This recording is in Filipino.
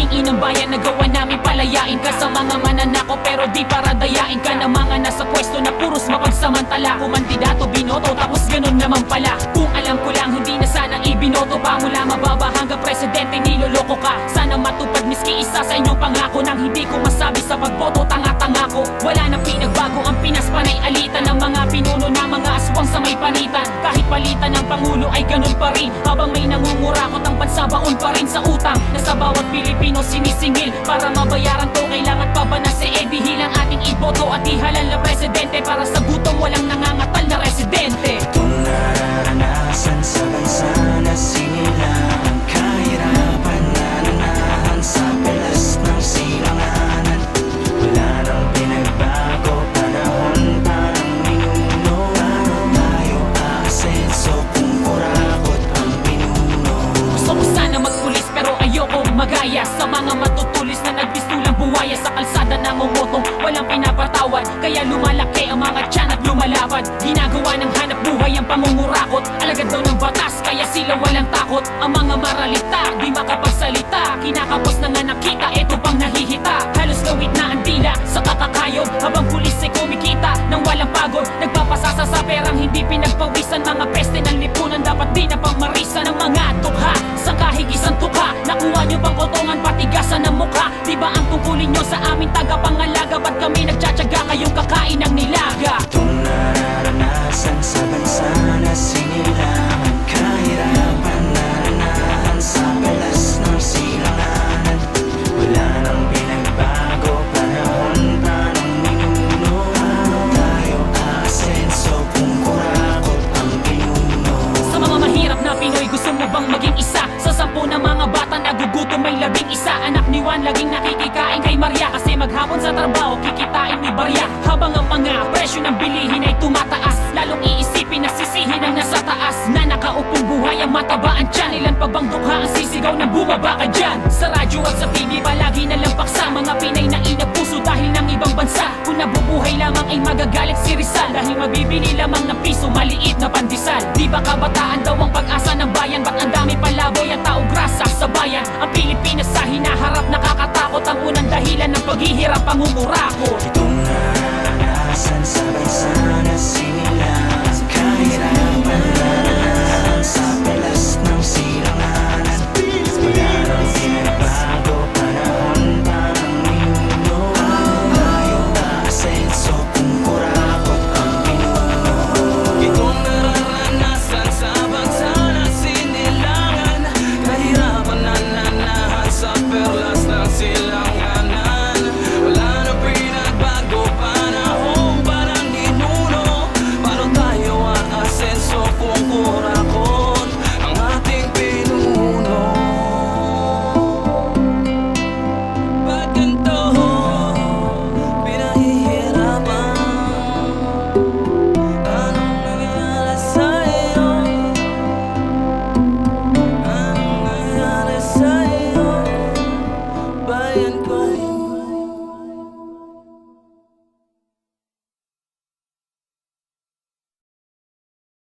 maging inang bayan, nagawa namin palayain ka sa mga mananako pero di para dayain ka ng mga nasa pwesto na puros mapagsamantala. Kumandidato binoto tapos ganun naman pala. Kung alam ko lang hindi na sana ibinoto pa. Mula mababa hanggang presidente niloloko ka. Sana matupad miski isa sa inyong pangako. Nang hindi ko masabi sa pagboto tanga-tanga ko. Wala nang pinagbago ang Pinas, panay alitan ng mga pinuno na mga aswang sa may panitan. Kahit palitan ng pangulo ay ganun pa rin. Habang may nangungurakot ang bansa, baon pa rin sa utang na sa bawat Pilipino sinisingil. Para mabayaran to kailangan pa ba na si Eddie Hilang ating iboto at ihalal na presidente? Para sa gutom walang nangangatal na residente. Itong nararanasan sa bansa na sinilang kahirapan na nanahan sa pilas ng silanganan. Wala nang pinagbago, panahon pa ng minuno. Paano tayo aasenso kung kurakot ang pinuno? Gusto ko sana magpulis pero ayoko magaya sa mga matutulis na nagpistulang buwaya sa kalsada na ngumotong walang pinapatawad. Kaya lumalaki ang mga tiyan at lumalapad. Ginagawa ng hanap buhay ang pangungurakot. Alagad daw ng batas kaya sila walang takot. Ang mga maralita di makapagsalita. Kinakapos na nga nakita, eto pang nahihita. Halos gawit na ang dila sa kakakayod. Habang pulis ay kumikita ng walang pagod. Nagpapasasa sa perang hindi pinagpawisan. Mga peste ng lipunan dapat di na pangmarisan. Ng mga tukha sa kahigisan tukha. Nakuha nyo bang kotongan patigasan ng mukha? Diba ang tungkulin nyo sa aming tagapangalaga? Ba't kami nagtsatsaga kayong kakain ng nilaga? Itong nararanasan sa bansa na sinilangan kahirapan na nanahan sa pilas ng silanganan. Wala nang pinagbago, panahon pa ng minuno. Paano tayo aasenso kung kurakot ang pinuno? Sa mga mahirap na Pinoy, gusto mo bang maging isa? Sa 10 na mga bata nagugutom may 11. Anak ni Juan laging nakikikain kay Maria. Kasi maghapon sa trabaho kikitain ni Barya. Habang ang mga presyo ng bilihin ay tumataas, lalong iisipin na sisihin ang nasa taas. Na nakaupong buhay ang mataba ang tiyan. Ilan pa bang dukha ang sisigaw na bumaba ka dyan? Sa radyo at sa TV palagi na lang paksa. Mga Pinay na inapuso dahil ng ibang bansa. Kung nabubuhay lamang ay magagalit si Rizal. Dahil mabibili lamang ng piso, maliit na pandesal. Di ba kabataan daw ang pag-asa ng bayan? Ba't ang dami palaboy at tao grasa sa bayan? Ang Pilipinas sa hinaharap nakakatakot. Ang unang dahilan ng paghihirap pangungurakot. Itong nararanasan sa bansa na sinilangan kahirapan na nanahan sa pilas ng silanganan. Wala nang pinagbago, panahon pa ng minuno. Paano tayo aasenso kung kurakot ang pinuno? Itong nararanasan sa bansa na sinilangan kahirapan na nanahan sa perlas ng silanganan. Wala nang pinagbago, panahon pa ng minuno. Paano tayo aasenso kung kurakot ang ating pinuno? Ba't ganito pinahihirapan? Anong nangyari sa'yo? Anong nangyari sa'yo? Bayan ko